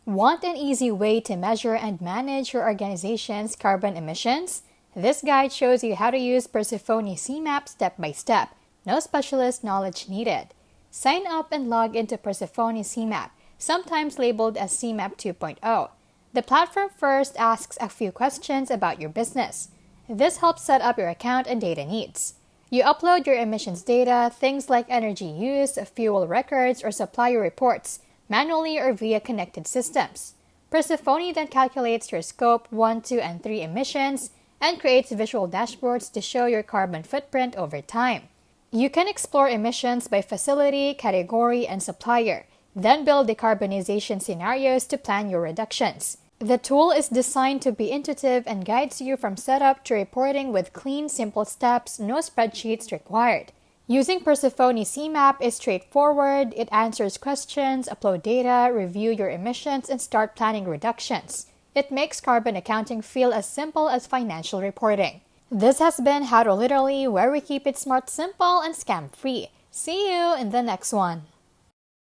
Want an easy way to measure and manage your organization's carbon emissions? This guide shows you how to use Persefoni CMAP step by step. No specialist knowledge needed. Sign up and log into Persefoni CMAP, sometimes labeled as CMAP 2.0. The platform first asks a few questions about your business. This helps set up your account and data needs. You upload your emissions data, things like energy use, fuel records, or supplier reports, manually or via connected systems. Persefoni then calculates your scope 1, 2, and 3 emissions and creates visual dashboards to show your carbon footprint over time. You can explore emissions by facility, category, and supplier, then build decarbonization scenarios to plan your reductions. The tool is designed to be intuitive and guides you from setup to reporting with clean, simple steps, no spreadsheets required. Using Persefoni CMAP is straightforward. It answers questions, upload data, review your emissions, and start planning reductions. It makes carbon accounting feel as simple as financial reporting. This has been How to Literally, where we keep it smart, simple, and scam-free. See you in the next one.